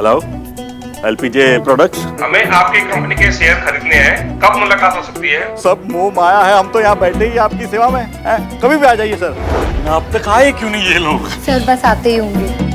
Hello, LPG products. हमें आपकी company के शेयर खरीदने हैं, कब मुलाकात हो सकती है? सब मोह माया है, हम तो यहाँ बैठे ही आपकी सेवा में हैं। कभी भी आ जाइए सर। आप तक आए क्यों नहीं ये लोग? सर बस आते ही होंगे।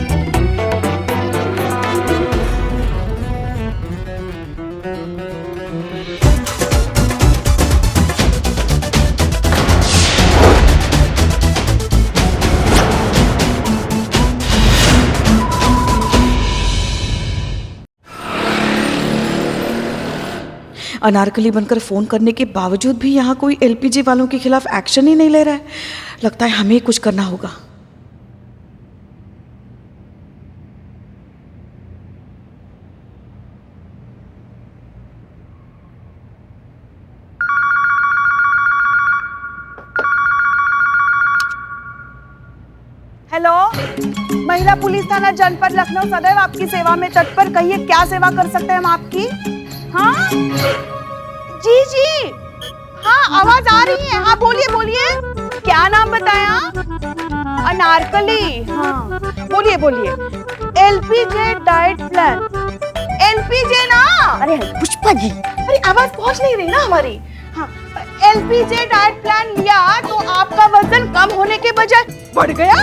अनारकली बनकर फ़ोन करने के बावजूद भी यहाँ कोई एलपीजी वालों के खिलाफ एक्शन ही नहीं ले रहा है। लगता है हमें कुछ करना होगा। हेलो, महिला पुलिस थाना जनपद लखनऊ सदैव आपकी सेवा में तत्पर। कहिए क्या सेवा कर सकते हैं हम आपकी? हाँ जी जी, हाँ आवाज आ रही है। हाँ बोलिए बोलिए, क्या नाम बताया? अनारकली। हाँ बोलिए बोलिए। LPG diet plan. एलपीजे ना? अरे पुष्पा जी, अरे आवाज पहुंच नहीं रही ना हमारी। हाँ, एलपीजे डाइट प्लान लिया तो आपका वजन कम होने के बजाय बढ़ गया।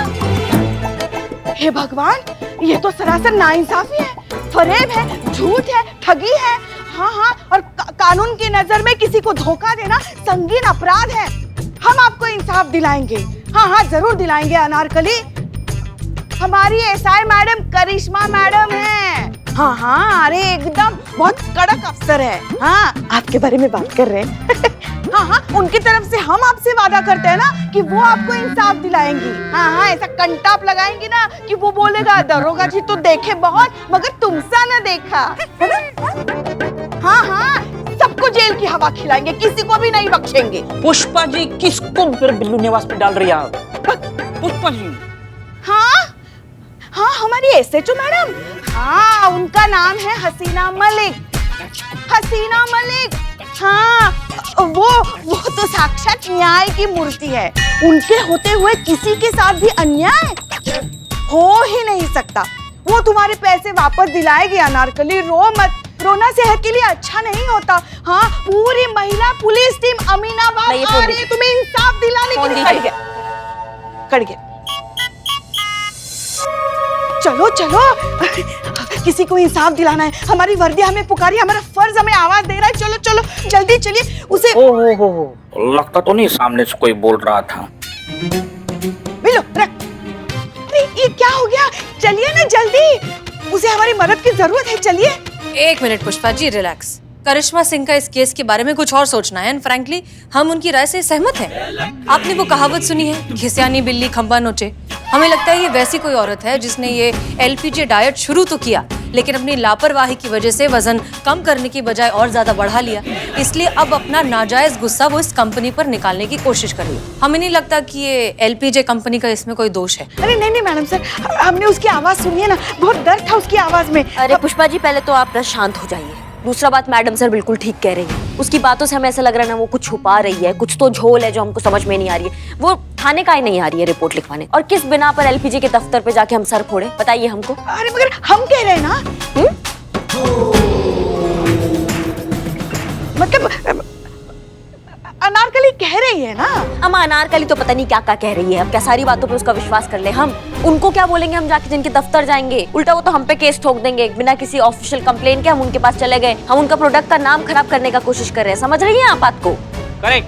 हे भगवान, ये तो सरासर नाइंसाफी है, फरेब है, झूठ है, ठगी है। हाँ हाँ, और कानून की नजर में किसी को धोखा देना संगीन अपराध है। हम आपको इंसाफ दिलाएंगे। हाँ हाँ जरूर दिलाएंगे अनारकली। हमारी एसआई मैडम करिश्मा मैडम है। हाँ हाँ, अरे एकदम बहुत कड़क अफसर है। हाँ आपके बारे में बात कर रहे हैं। हाँ हाँ, उनकी तरफ से हम आपसे वादा करते हैं ना कि वो आपको इंसाफ दिलाएंगी। हाँ हाँ, ऐसा कंटाप लगाएंगी ना कि वो बोलेगा दरोगा जी तो देखे बहुत मगर तुमसा ना देखा, है ना? हाँ हाँ, सबको जेल की हवा खिलाएंगे, किसी को भी नहीं बख्शेंगे। पुष्पा जी किसको फिर बिल्लू निवास पे डाल रही है आप? पुष्पा जी। हाँ हाँ, हमारी एसएचओ मैडम। हाँ, उनका नाम है हसीना मलिक। हसीना मलिक। हाँ, वो तो साक्षात न्याय की मूर्ति है। उनके होते हुए किसी के साथ भी अन्याय हो ही नहीं सकता। वो तुम्हारे पैसे वापस दिलाएगी अनारकली, रो मत। रोना सेहत के लिए अच्छा नहीं होता। हाँ, पूरी महिला पुलिस टीम अमीनाबाद आ रही है तुम्हें इंसाफ दिलाने के लिए। कट गया। चलो चलो, किसी को इंसाफ दिलाना है। हमारी वर्दी हमें पुकारी, हमारा फर्ज हमें आवाज दे रहा है। चलो चलो जल्दी चलिए उसे। हो लगता तो नहीं सामने से कोई बोल रहा था। मिलो रख। अरे ये क्या हो गया? चलिए ना जल्दी, उसे हमारी मदद की जरूरत है। चलिए। एक मिनट पुष्पा जी, रिलैक्स। करिश्मा सिंह का इस केस के बारे में कुछ और सोचना है एंड फ्रैंकली हम उनकी राय से सहमत हैं। आपने वो कहावत सुनी है, घिसियानी बिल्ली खंबा नोचे? हमें लगता है ये वैसी कोई औरत है जिसने ये एलपीजे डाइट शुरू तो किया लेकिन अपनी लापरवाही की वजह से वजन कम करने की बजाय और ज्यादा बढ़ा लिया। इसलिए अब अपना नाजायज गुस्सा वो इस कंपनी पर निकालने की कोशिश कर रही है। हमें नहीं लगता कि ये एलपीजे कंपनी का इसमें कोई दोष है। अरे नहीं नहीं मैडम सर, हमने उसकी आवाज सुनी है ना, बहुत दर्द था उसकी आवाज में। अरे पुष्पा जी, पहले तो आप शांत हो जाइए। दूसरा बात, मैडम सर बिल्कुल ठीक कह रही है। उसकी बातों से हमें ऐसा लग रहा है ना वो कुछ छुपा रही है, कुछ तो झोल है जो हमको समझ में नहीं आ रही है। वो थाने का ही नहीं आ रही है रिपोर्ट लिखवाने, और किस बिना पर एलपीजी के दफ्तर पे जाके हम सर फोड़े, बताइए हमको। अरे मगर हम कह रहे हैं ना, मतलब अनारकली कह रही है ना। अम्मा अनारकली तो पता नहीं क्या क्या कह रही है। अब क्या सारी बातों पे उसका विश्वास कर ले हम? उनको क्या बोलेंगे हम जाके जिनके दफ्तर जाएंगे? उल्टा वो तो हम पे केस ठोक देंगे। बिना किसी ऑफिशियल कंप्लेन के हम उनके पास चले गए, हम उनका प्रोडक्ट का नाम खराब करने का कोशिश कर रहे हैं। समझ रही हैं आप बात को? करेक्ट।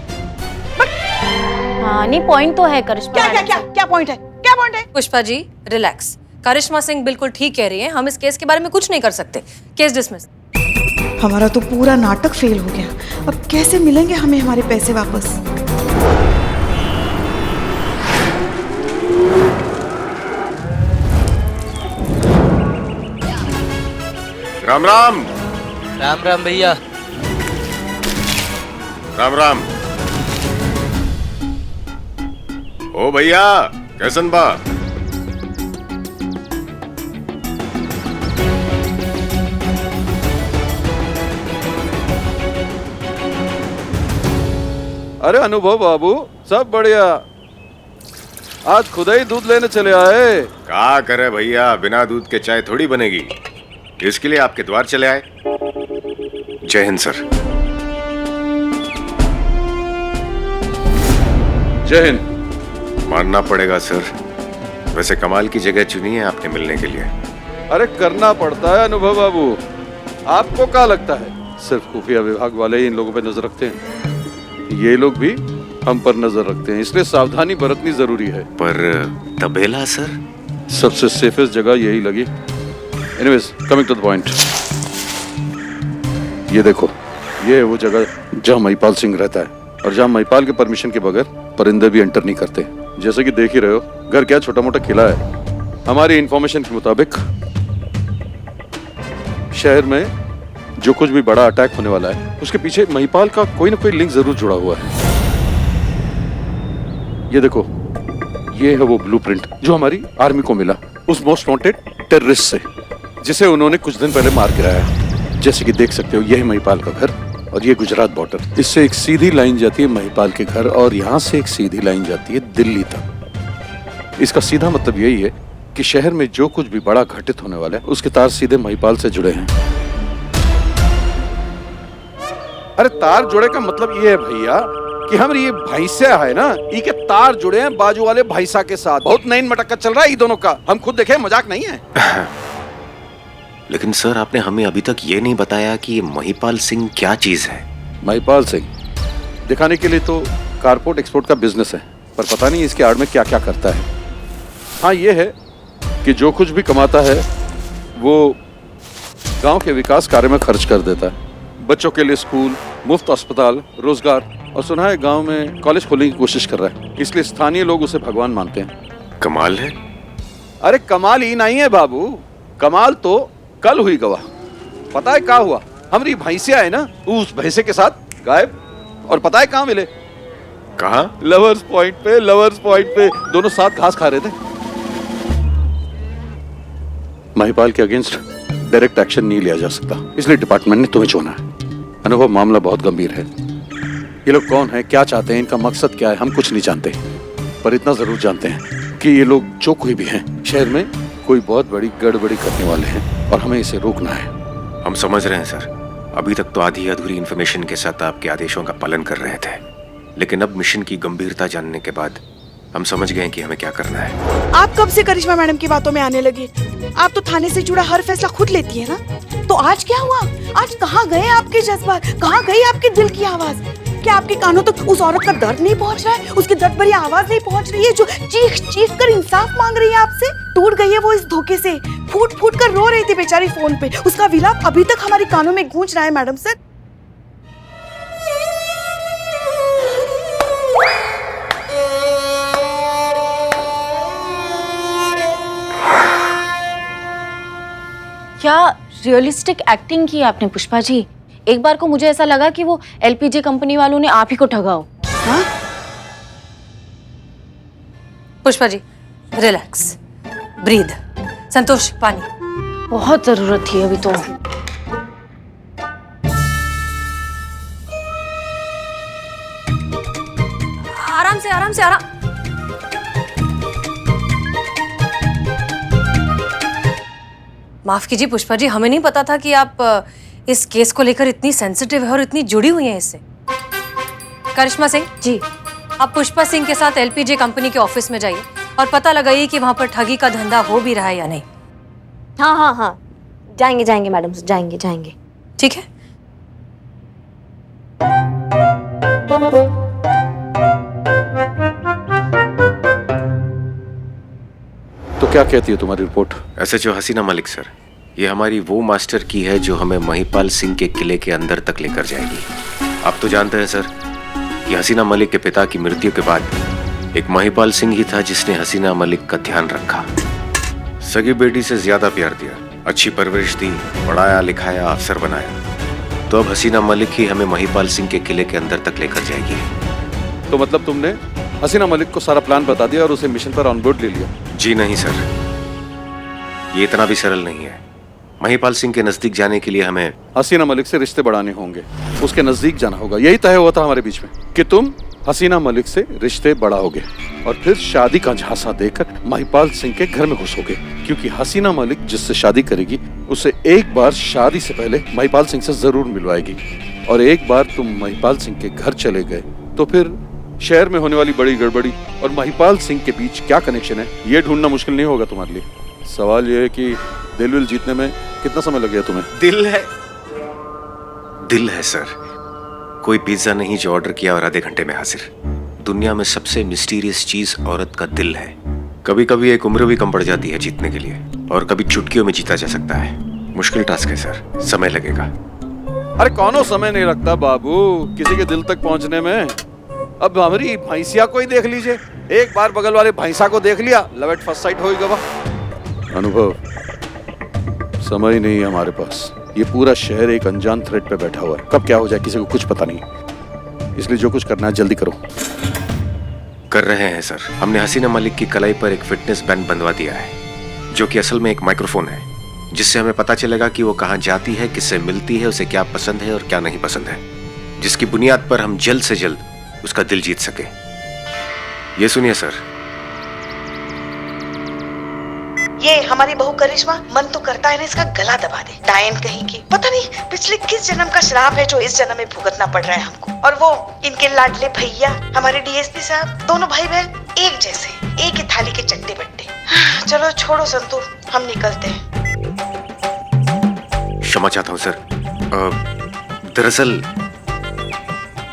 हाँ नहीं, पॉइंट तो है करिश्मा। क्या क्या क्या क्या पॉइंट है? क्या पॉइंट है? पुष्पा जी रिलैक्स। करिश्मा सिंह बिल्कुल ठीक कह रही है, हम इस केस के बारे में कुछ नहीं कर सकते। Case dismiss. हमारा तो पूरा नाटक फेल हो गया। अब कैसे मिलेंगे हमें हमारे पैसे वापस? राम राम। राम राम भैया। राम राम। ओ भैया, कैसन बा? अरे अनुभव बाबू, सब बढ़िया। आज खुद ही दूध लेने चले आए। क्या करे भैया, बिना दूध के चाय थोड़ी बनेगी। इसके लिए आपके द्वार चले आए। जय हिंद सर। जय हिंद। मानना पड़ेगा सर, वैसे कमाल की जगह चुनी है आपने मिलने के लिए। अरे करना पड़ता है अनुभव बाबू। आपको क्या लगता है सिर्फ खुफिया विभाग वाले ही इन लोगों पे नजर रखते हैं? ये लोग भी हम पर नजर रखते हैं, इसलिए सावधानी बरतनी जरूरी है। पर तबेला सर? सबसे सेफेस्ट जगह यही लगी। Anyways, coming to the point. ये देखो, ये है वो जगह जहाँ महिपाल सिंह रहता है, और जहाँ महिपाल के परमिशन के बगैर परिंदे भी एंटर नहीं करते। जैसे कि देख ही रहे हो, घर क्या छोटा मोटा किला है। हमारी इंफॉर्मेशन के मुताबिक शहर में जो कुछ भी बड़ा अटैक होने वाला है, उसके पीछे महिपाल का कोई ना कोई लिंक जरूर जुड़ा हुआ है। ये देखो, ये है वो ब्लूप्रिंट जो हमारी आर्मी को मिला उस मोस्ट वांटेड टेररिस्ट से, जिसे उन्होंने कुछ दिन पहले मार गिराया। जैसे कि देख सकते हो, यह है महिपाल का घर और ये गुजरात बॉर्डर। इससे एक सीधी लाइन जाती है महिपाल के घर, और यहाँ से एक सीधी लाइन जाती है दिल्ली तक। इसका सीधा मतलब यही है कि शहर में जो कुछ भी बड़ा घटित होने वाला है, उसके तार सीधे महिपाल से जुड़े हैं। अरे तार जुड़े का मतलब ये है भैया कि हमारी ये भैंसा है ना, ई के तार जुड़े हैं बाजू वाले भैंसा के साथ। बहुत नई मटक्का चल रहा है ये दोनों का, हम खुद देखे, मजाक नहीं है। लेकिन सर, आपने हमें अभी तक ये नहीं बताया कि ये महिपाल सिंह क्या चीज है। महिपाल सिंह दिखाने के लिए तो कारपोर्ट एक्सपोर्ट का बिजनेस है, पर पता नहीं इसके आड़ में क्या क्या करता है। हाँ, ये है कि जो कुछ भी कमाता है वो गांव के विकास कार्य में खर्च कर देता है। बच्चों के लिए स्कूल, मुफ्त अस्पताल, रोजगार, और सुना है गांव में कॉलेज खोलने की कोशिश कर रहा है। इसलिए स्थानीय लोग उसे भगवान मानते हैं। कमाल है। अरे कमाल ही नहीं है बाबू, कमाल तो कल हुई गवाह। पता है क्या हुआ? हमारी भैंसिया है ना, उस भैंसे के साथ गायब, और पता है कहाँ मिले? कहाँ? लवर्स पॉइंट पे। लवर्स पॉइंट पे दोनों साथ घास खा रहे थे। महिपाल के अगेंस्ट डायरेक्ट एक्शन नहीं लिया जा सकता, इसलिए डिपार्टमेंट ने तुम्हें चुना है। अनुभव, मामला बहुत गंभीर है। ये लोग कौन है, क्या चाहते हैं, इनका मकसद क्या है, हम कुछ नहीं जानते, पर इतना जरूर जानते हैं कि ये लोग जो कोई भी हैं, शहर में कोई बहुत बड़ी गड़बड़ी करने वाले हैं, और हमें इसे रोकना है। हम समझ रहे हैं सर। अभी तक तो आधी अधूरी इन्फॉर्मेशन के साथ आपके आदेशों का पालन कर रहे थे, लेकिन अब मिशन की गंभीरता जानने के बाद हम समझ गए कि हमें क्या करना है। आप कब से करिश्मा मैडम की बातों में आने लगी? आप तो थाने से जुड़ा हर फैसला खुद लेती है ना, तो आज क्या हुआ? आज कहाँ गए आपके जज्बात, कहाँ गई आपके दिल की आवाज? क्या आपके कानों तक उस औरत का दर्द नहीं पहुँच रहा है, उसकी दर्द भरी आवाज नहीं पहुँच रही है जो चीख चीख कर इंसाफ मांग रही है आपसे? टूट गई है वो इस धोखे से, फूट फूट कर रो रही थी बेचारी फोन पे। उसका विलाप अभी तक हमारे कानों में गूंज रहा है मैडम सर। क्या रियलिस्टिक एक्टिंग की आपने पुष्पा जी। एक बार को मुझे ऐसा लगा कि वो एलपीजी कंपनी वालों ने आप ही को ठगा हो। हाँ? Pushpa ji, relax, breathe. संतोष, पानी। बहुत जरूरत थी अभी तो। आराम से, आराम से, आराम। माफ कीजिए पुष्पा जी, हमें नहीं पता था कि आप इस केस को लेकर इतनी सेंसिटिव है और इतनी जुड़ी हुई हैं इससे। करिश्मा सिंह जी, आप पुष्पा सिंह के साथ एलपीजी कंपनी के ऑफिस में जाइए और पता लगाइए कि वहां पर ठगी का धंधा हो भी रहा है या नहीं। हाँ हाँ हाँ, जाएंगे जाएंगे मैडम, जाएंगे जाएंगे। ठीक है। तो क्या कहती है तुम्हारी रिपोर्ट? एसएचओ हसीना मलिक सर, ये हमारी वो मास्टर की है जो हमें महिपाल सिंह के किले के अंदर तक लेकर जाएगी। आप तो जानते हैं सर, ये हसीना मलिक के पिता की मृत्यु के बाद एक महिपाल सिंह ही था जिसने हसीना मलिक का ध्यान रखा, सगी बेटी से ज्यादा प्यार दिया, अच्छी परवरिश दी, पढ़ाया लिखाया, अफसर बनाया। तो अब हसीना मलिक ही हमें महिपाल सिंह के किले के अंदर तक लेकर जाएगी। तो मतलब तुमने हसीना मलिक को सारा प्लान बता दिया और उसे मिशन पर ऑन बोर्ड ले लिया? जी नहीं सर, ये इतना भी सरल नहीं है। महिपाल सिंह के नजदीक जाने के लिए हमें हसीना मलिक से रिश्ते बढ़ाने होंगे, उसके नजदीक जाना होगा। यही तय हुआ था हमारे बीच में कि तुम हसीना मलिक से रिश्ते बढ़ा हो गए और फिर शादी का झांसा देकर महिपाल सिंह के घर में घुसोगे, क्योंकि हसीना मलिक जिससे शादी करेगी उसे एक बार शादी से पहले महिपाल सिंह से जरूर मिलवाएगी। और एक बार तुम महिपाल सिंह के घर चले गए तो फिर शहर में होने वाली बड़ी गड़बड़ी और महिपाल सिंह के बीच क्या कनेक्शन है ये ढूंढना मुश्किल नहीं होगा तुम्हारे लिए। सवाल ये है कि दिल जीतने में कितना समय लग गया तुम्हें? दिल है सर। कोई पिज्जा नहीं जो ऑर्डर किया और आधे घंटे में हाजिर। दुनिया में सबसे मिस्टीरियस चीज औरत का दिल है। कभी कभी एक उम्र भी कम पड़ जाती है जीतने के लिए, और कभी चुटकियों में जीता जा सकता है। मुश्किल टास्क है सर, समय लगेगा। अरे कौनो समय नहीं लगता बाबू किसी के दिल तक पहुंचने में। अब हमारी भैंसिया को ही देख लीजिए, एक बार बगल वाले भैंसा को देख लिया, लव एट फर्स्ट साइट हो ही गवा। अनुभव, समय नहीं है हमारे पास। ये पूरा शहर एक अनजान थ्रेड पे बैठा हुआ है, कब क्या हो जाए किसी को कुछ पता नहीं। इसलिए जो कुछ करना है जल्दी करो। कर रहे हैं सर। हमने हसीना मलिक की कलाई पर एक फिटनेस बैंड बंधवा दिया है, जो कि असल में एक माइक्रोफोन है, जिससे हमें पता चलेगा कि वो कहाँ जाती है, किससे मिलती है, उसे क्या पसंद है और क्या नहीं पसंद है, जिसकी बुनियाद पर हम जल्द से जल्द उसका दिल जीत सके। ये सुनिए सर। ये हमारी बहू करिश्मा मन तो करता है ना इसका गला दबा दे। डायन कहीं की, पता नहीं पिछले किस जन्म का श्राप है जो इस जन्म में भुगतना पड़ रहा है हमको। और वो इनके लाडले भैया हमारे डीएसपी साहब, दोनों भाई बहन एक जैसे, एक ही थाली के चट्टे बट्टे। चलो छोड़ो संतू, हम निकलते हैं। क्षमा चाहता हूँ सर। दरअसल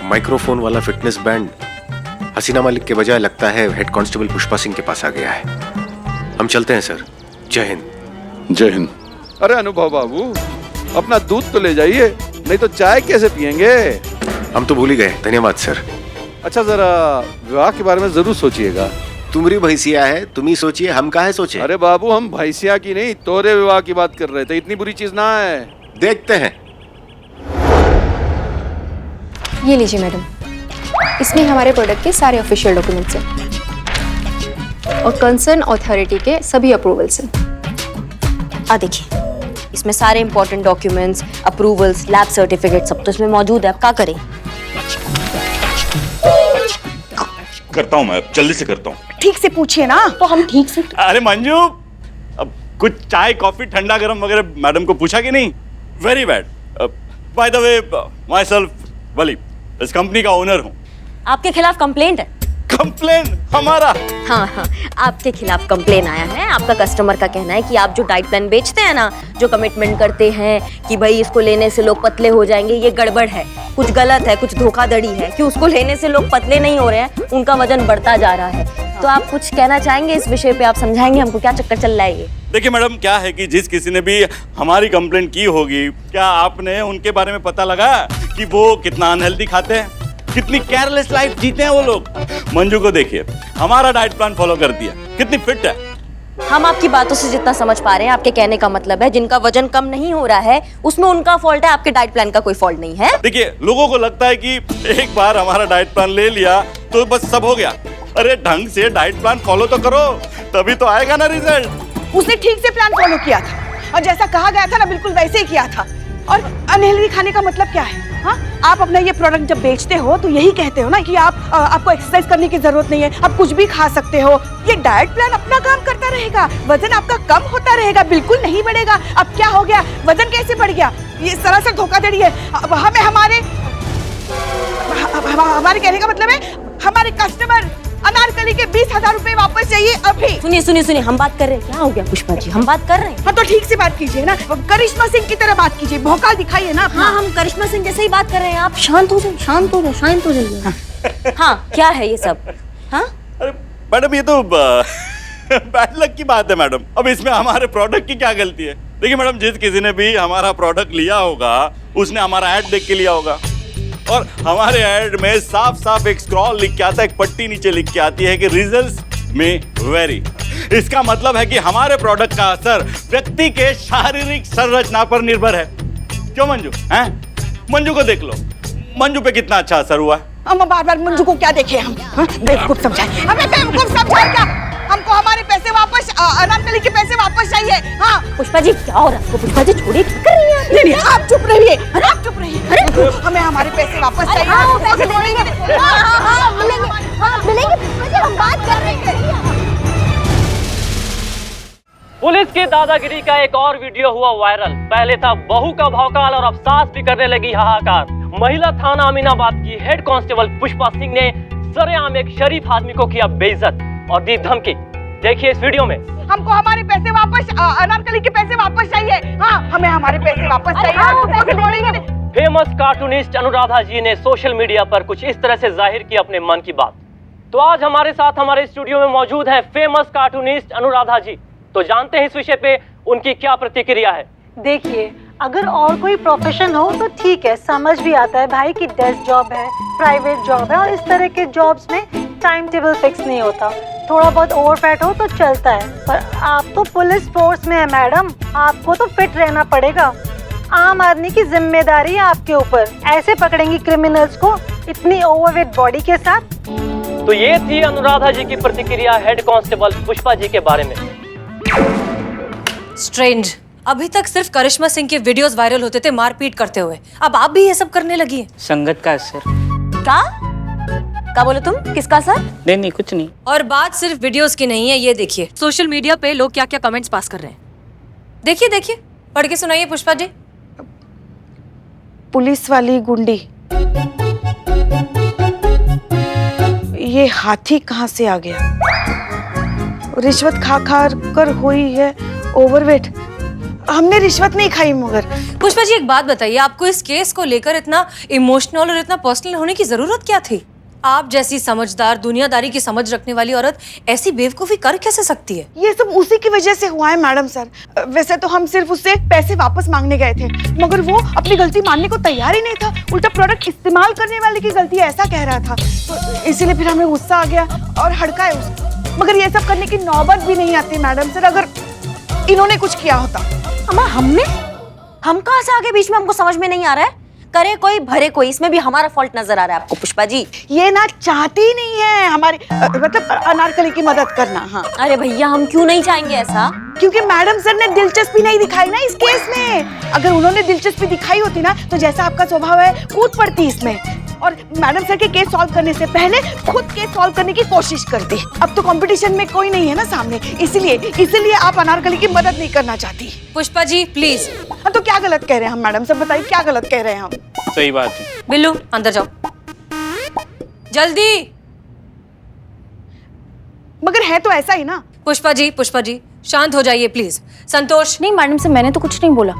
माइक्रोफोन वाला फिटनेस बैंड हसीना मलिक के बजाय लगता है हेड कांस्टेबल पुष्पा सिंह के पास आ गया है। हम चलते हैं सर। जय हिंद। जय हिंद। अरे अनुभव बाबू, अपना दूध तो ले जाइए, नहीं तो चाय कैसे पियेंगे? हम तो भूल ही गए। धन्यवाद सर। अच्छा जरा विवाह के बारे में जरूर सोचिएगा। तुम्हारी भैंसिया है, तुम ही सोचिए, हम काहे सोचे। अरे बाबू हम भैंसिया की नहीं तोरे विवाह की बात कर रहे थे, इतनी बुरी चीज ना है। देखते हैं। ये लीजिए मैडम, इसमें हमारे प्रोडक्ट के सारे ऑफिशियल डॉक्यूमेंट्स हैं और कंसर्न अथॉरिटी के सभी अप्रूवल्स हैं। आ देखिए, इसमें सारे important documents, approvals, lab certificate सब तो इसमें मौजूद है। अब क्या करें? करता हूँ मैं, जल्दी से करता हूँ। ठीक से पूछिए ना। तो हम ठीक से। अरे मंजू, अब कुछ चाय कॉफी ठंडा गरम वगैरह मैडम को पूछा कि नहीं? Very bad. By the way, my self Wali, इस कंपनी का ओनर हूँ। आपके खिलाफ कंप्लेंट है। कंप्लेन हमारा? हाँ हाँ, आपके खिलाफ कंप्लेन आया है। आपका कस्टमर का कहना है कि आप जो डाइट प्लान बेचते हैं ना, जो कमिटमेंट करते हैं कि भाई इसको लेने से लोग पतले हो जाएंगे, ये गड़बड़ है, कुछ गलत है, कुछ धोखाधड़ी है कि उसको लेने से लोग पतले नहीं हो रहे हैं, उनका वजन बढ़ता जा रहा है। तो आप कुछ कहना चाहेंगे इस विषय पे? आप समझाएंगे हमको क्या चक्कर चल रहा है ये? देखिए मैडम, क्या है कि जिस किसी ने भी हमारी कंप्लेंट की होगी, क्या आपने उनके बारे में पता लगा कि वो कितना अनहेल्दी खाते हैं, कितनी केयरलेस लाइफ जीते हैं वो लोग? मंजू को देखिए, हमारा डाइट प्लान फॉलो करती है, कितनी फिट है। हम आपकी बातों से जितना समझ पा रहे हैं, आपके कहने का मतलब है जिनका वजन कम नहीं हो रहा है उसमें उनका फॉल्ट है, आपके डाइट प्लान का कोई फॉल्ट नहीं है। देखिए, लोगों को लगता है कि एक बार हमारा डाइट प्लान ले लिया तो बस सब हो गया। अरे ढंग से डाइट प्लान फॉलो तो करो, तभी तो आएगा ना रिजल्ट। उसने ठीक से प्लान फॉलो किया था और जैसा कहा गया था ना बिल्कुल वैसे ही किया था। और अनहेल्दी खाने का मतलब क्या है? हाँ, आप अपना ये प्रोडक्ट जब बेचते हो तो यही कहते हो ना कि आपको एक्सरसाइज करने की जरूरत नहीं है, आप कुछ भी खा सकते हो। ये डाइट प्लान अपना काम करता रहेगा, वजन आपका कम होता रहेगा, बिल्कुल नहीं बढ़ेगा। अब क्या हो गया? वजन कैसे बढ़ गया? ये सरासर धोखाधड़ी है। हमें हमारे कहने का मतलब है हमारे कस्टमर अनारकली के 20,000 रुपए वापस चाहिए अभी। सुनिए, हम बात कर रहे हैं। क्या हो गया पुष्पा जी? हम बात कर रहे हैं। हाँ तो ठीक से बात कीजिए ना, करिश्मा सिंह की तरह बात कीजिए, भौकाल दिखाइए ना। हाँ, हम करिश्मा सिंह जैसे ही बात कर रहे हैं। आप शांत हो जाइए। हाँ, क्या है ये सब? हाँ अरे मैडम, ये तो बैड लक की बात है मैडम। अब इसमें हमारे प्रोडक्ट की क्या गलती है? देखिए मैडम, जिस किसी ने भी हमारा प्रोडक्ट लिया होगा उसने हमारा ऐड देख के लिया होगा, और हमारे ऐड में साफ साफ एक स्क्रॉल लिख के आता है, एक पट्टी नीचे लिख के आती है कि रिजल्ट्स में वेरी। इसका मतलब है कि हमारे प्रोडक्ट का असर व्यक्ति के शारीरिक संरचना पर निर्भर है। क्यों मंजू? हैं? मंजू को देख लो, मंजू पे कितना अच्छा असर हुआ है। हम बार-बार मंजू को क्या देखे हम? बेवकूफ समझाए हमें, बेवकूफ समझाए क्या? हमको हमारे पैसे वापस, अनारकली के पैसे वापस चाहिए। हाँ पुष्पा जी, क्या हो रहा है? पुष्पा जी छोड़िए, क्या कर रही हैं? नहीं, आप चुप रहिए। अरे आप चुप रहिए। अरे हमें हमारे पैसे वापस चाहिए। हाँ, पैसे देंगे। पुलिस की दादागिरी का एक और वीडियो हुआ वायरल। पहले था बहू का भौकाल और अब सास भी करने लगी हाहाकार। महिला थाना अमीनाबाद की हेड कांस्टेबल पुष्पा सिंह ने सरेआम एक शरीफ आदमी को किया बेइज्जत और दी धमकी। देखिए इस वीडियो में। हमको हमारे पैसे वापस, अनारकली के पैसे वापस चाहिए। हाँ, हमें हमारे पैसे वापस चाहिए। फेमस कार्टूनिस्ट अनुराधा जी ने सोशल मीडिया पर कुछ इस तरह से जाहिर की अपने मन की बात। तो आज हमारे साथ हमारे स्टूडियो में मौजूद है फेमस कार्टूनिस्ट अनुराधा जी। तो जानते हैं इस विषय पे उनकी क्या प्रतिक्रिया है। देखिए, अगर और कोई प्रोफेशन हो तो ठीक है, समझ भी आता है भाई कि डेस्क जॉब है, प्राइवेट जॉब है और इस तरह के जॉब्स में टाइम टेबल फिक्स नहीं होता। थोड़ा बहुत ओवरफैट हो तो चलता है, पर आप तो पुलिस फोर्स में है मैडम, आपको तो फिट रहना पड़ेगा। आम आदमी की जिम्मेदारी है आपके ऊपर। ऐसे पकड़ेंगी क्रिमिनल्स को इतनी ओवरवेट बॉडी के साथ? तो ये थी अनुराधा जी की प्रतिक्रिया हेड कांस्टेबल पुष्पा जी के बारे में। स्ट्रेंज, अभी तक सिर्फ करिश्मा सिंह के वीडियोस वायरल होते थे मारपीट करते हुए, अब आप भी ये सब करने लगी हैं। संगत का असर। क्या बोले तुम? किसका असर? नहीं कुछ नहीं। और बात सिर्फ वीडियोस की नहीं है, ये देखिए सोशल मीडिया पे लोग क्या क्या कमेंट्स पास कर रहे हैं। देखिए देखिए, पढ़ के सुनाइए पुष्पा जी। पुलिस वाली गुंडी, ये हाथी कहाँ से आ गया? रिश्वत खा खा कर हुई है ओवरवेट। हमने रिश्वत नहीं खाई। मगर पुष्पा जी एक बात बताइए, आपको इस केस को लेकर इतना इमोशनल और इतना पर्सनल होने की जरूरत क्या थी? आप जैसी समझदार, दुनियादारी की समझ रखने वाली औरत ऐसी बेवकूफी कर कैसे सकती है? ये सब उसी की वजह से हुआ है मैडम सर। वैसे तो हम सिर्फ उससे पैसे वापस मांगने गए थे, मगर वो अपनी गलती मानने को तैयार ही नहीं था। उल्टा प्रोडक्ट इस्तेमाल करने वाले की गलती है ऐसा कह रहा था, तो इसीलिए फिर हमें गुस्सा आ गया और हड़काए उसको। मगर ये सब करने की नौबत भी नहीं आती मैडम सर, अगर इन्होंने कुछ किया होता। अम्मा हमने? हम कहाँ से आगे बीच में? हमको समझ में नहीं आ रहा है। करे कोई भरे कोई, इसमें भी हमारा फॉल्ट नजर आ रहा है आपको पुष्पा जी। ये ना चाहती नहीं है हमारी मतलब अनारकली की मदद करना। हाँ अरे भैया, हम क्यों नहीं चाहेंगे ऐसा? क्योंकि मैडम सर ने दिलचस्पी नहीं दिखाई ना इस केस में। अगर उन्होंने दिलचस्पी दिखाई होती ना तो जैसा आपका स्वभाव है कूद पड़ती इसमें, और मैडम सर के केस सॉल्व करने से पहले खुद केस सॉल्व करने की कोशिश करती। अब तो कंपटीशन में कोई नहीं है ना सामने, इसीलिए आप अनारकली की मदद नहीं करना चाहती। पुष्पा जी प्लीज। हाँ तो क्या गलत कह रहे हैं हम मैडम सर? बताइए क्या गलत कह रहे हैं हम? सही बात है। बिल्लू अंदर जाओ जल्दी। मगर है तो ऐसा ही ना। पुष्पा जी शांत हो जाइए प्लीज। संतोष। नहीं मैडम से मैंने तो कुछ नहीं बोला।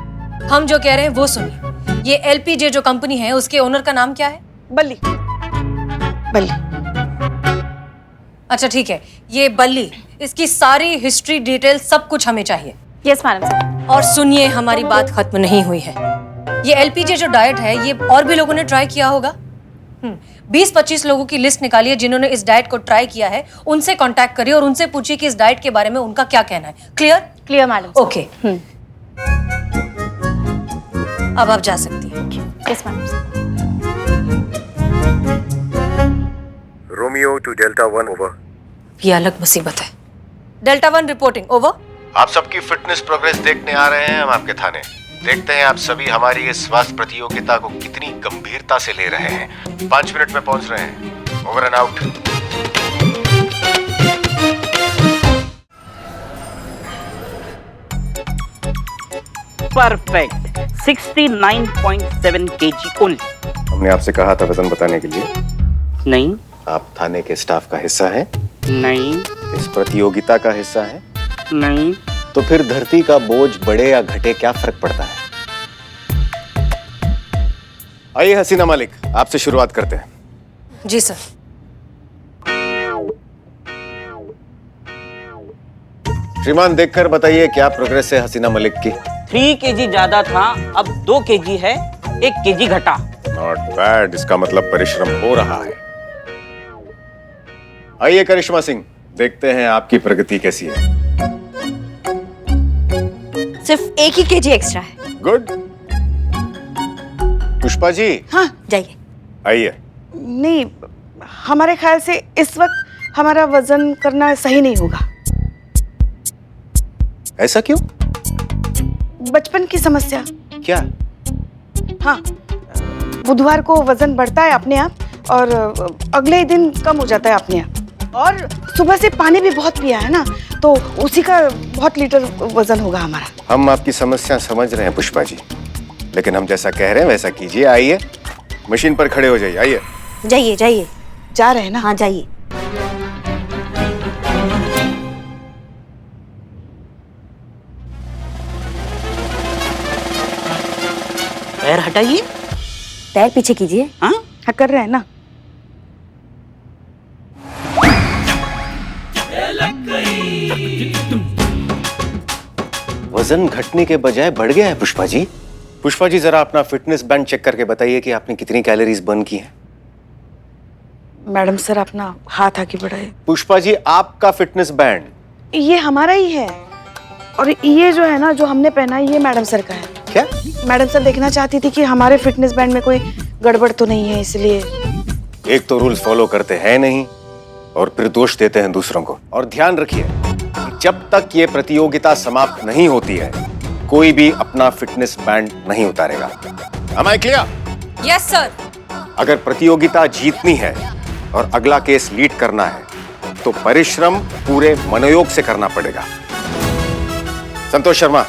हम जो कह रहे हैं वो सुनिए। ये एलपीजे जो कंपनी है उसके ओनर का नाम क्या है? बल्ली। अच्छा ठीक है, ये बल्ली, इसकी सारी हिस्ट्री डिटेल सब कुछ हमें चाहिए। Yes madam sir. और सुनिए, हमारी बात खत्म नहीं हुई है। ये एलपीजे जो डाइट है ये और भी लोगों ने ट्राई किया होगा। 20-25 लोगों की लिस्ट निकालिए जिन्होंने इस डाइट को ट्राई किया है, उनसे कांटेक्ट करिए और उनसे पूछिए कि इस डाइट के बारे में उनका क्या कहना है। Clear madam? ओके, अब आप जा सकती हैं। Yes madam. Romeo to Delta 1 over. ये अलग मुसीबत है। Delta 1 reporting over. आप सबकी फिटनेस प्रोग्रेस देखने आ रहे हैं हम आपके थाने। देखते हैं आप सभी हमारी इस स्वास्थ्य प्रतियोगिता को कितनी गंभीरता से ले रहे हैं। 5 मिनट में पहुंच रहे हैं। Over and out. Perfect 69.7 kg only. हमने आपसे कहा था वजन बताने के लिए। नहीं। आप थाने के स्टाफ का हिस्सा है? नहीं। इस प्रतियोगिता का हिस्सा है? नहीं। तो फिर धरती का बोझ बढ़े या घटे क्या फर्क पड़ता है? आइए हसीना मलिक, आपसे शुरुआत करते हैं। जी सर। श्रीमान देखकर बताइए क्या प्रोग्रेस है हसीना मलिक की? 3 kg ज्यादा था, अब 2 kg है, 1 kg घटा। नॉट बैड, इसका मतलब परिश्रम हो रहा है। आइए करिश्मा सिंह, देखते हैं आपकी प्रगति कैसी है। सिर्फ 1 ही kg एक्स्ट्रा है। गुड। पुष्पा जी। हाँ जाइए। आइए। नहीं, हमारे ख्याल से इस वक्त हमारा वजन करना सही नहीं होगा। ऐसा क्यों? बचपन की समस्या। क्या? हाँ, बुधवार को वजन बढ़ता है अपने आप और अगले ही दिन कम हो जाता है अपने आप। और सुबह से पानी भी बहुत पिया है ना, तो उसी का बहुत लीटर वजन होगा हमारा। हम आपकी समस्या समझ रहे हैं पुष्पा जी, लेकिन हम जैसा कह रहे हैं वैसा कीजिए। आइए, मशीन पर खड़े हो जाइए। आइए। जाइए जाइए। जा रहे हैं ना? हाँ जाइए। पैर हटाइए। पैर पीछे कीजिए। हाँ कर रहे हैं ना। वजन घटने के बजाय बढ़ गया है पुष्पा जी। पुष्पा जी जरा अपना फिटनेस बैंड चेक करके बताइए कि आपने कितनी कैलोरीज बर्न की हैं। मैडम सर अपना हाथ आगे बढ़ाए। पुष्पा जी आपका फिटनेस बैंड। ये हमारा ही है, और ये जो है ना जो हमने पहना है ये मैडम सर का है। क्या? मैडम सर देखना चाहती थी कि हमारे फिटनेस बैंड में कोई गड़बड़ तो नहीं है, इसलिए। एक तो रूल्स फॉलो करते हैं नहीं और फिर दोष देते हैं दूसरों को। और ध्यान रखिए कि जब तक ये प्रतियोगिता समाप्त नहीं होती है कोई भी अपना फिटनेस बैंड नहीं उतारेगा। Am I clear? Yes sir. अगर प्रतियोगिता जीतनी है और अगला केस लीड करना है तो परिश्रम पूरे मनोयोग से करना पड़ेगा। संतोष शर्मा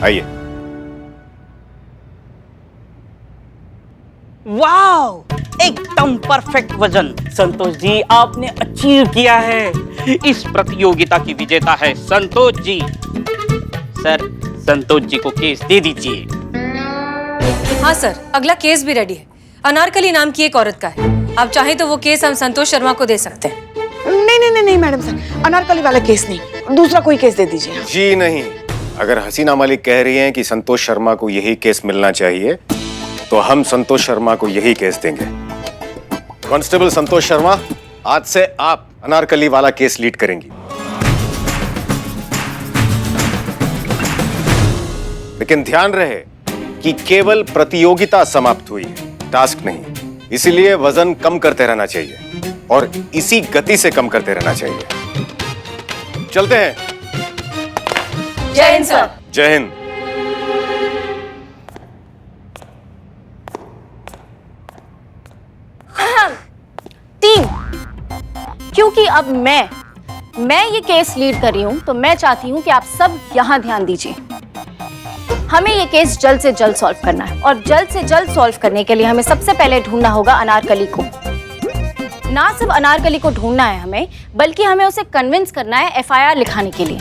आइए। वाओ, एकदम परफेक्ट वजन। संतोष जी आपने अचीव किया है। इस प्रतियोगिता की विजेता है संतोष जी। सर संतोष जी को केस दे दीजिए। हाँ सर, अगला केस भी रेडी है। अनारकली नाम की एक औरत का है। आप चाहें तो वो केस हम संतोष शर्मा को दे सकते हैं। नहीं मैडम सर, अनारकली वाला केस नहीं, दूसरा कोई केस दे दीजिए। जी नहीं, अगर हसीना मलिक कह रही हैं कि संतोष शर्मा को यही केस मिलना चाहिए तो हम संतोष शर्मा को यही केस देंगे। कांस्टेबल संतोष शर्मा, आज से आप अनारकली वाला केस लीड करेंगी। लेकिन ध्यान रहे कि केवल प्रतियोगिता समाप्त हुई है, टास्क नहीं। इसीलिए वजन कम करते रहना चाहिए और इसी गति से कम करते रहना चाहिए। चलते हैं। जय हिंद सर। जय हिंद। तीन, क्योंकि अब मैं ये केस लीड कर रही हूं तो मैं चाहती हूं कि आप सब यहां ध्यान दीजिए। हमें ये केस जल्द से जल्द सॉल्व करना है, और जल्द से जल्द सॉल्व करने के लिए हमें सबसे पहले ढूंढना होगा अनारकली को। ना सिर्फ अनारकली को ढूंढना है हमें, बल्कि हमें उसे कन्विंस करना है एफआईआर लिखाने के लिए।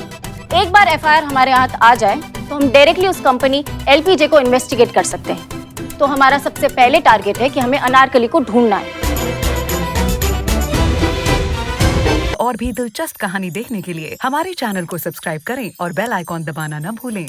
एक बार एफआईआर हमारे हाथ आ जाए तो हम डायरेक्टली उस कंपनी एलपीजे को इन्वेस्टिगेट कर सकते हैं। तो हमारा सबसे पहले टारगेट है कि हमें अनारकली को ढूंढना है। और भी दिलचस्प कहानी देखने के लिए हमारे चैनल को सब्सक्राइब करें और बेल आइकॉन दबाना न भूलें।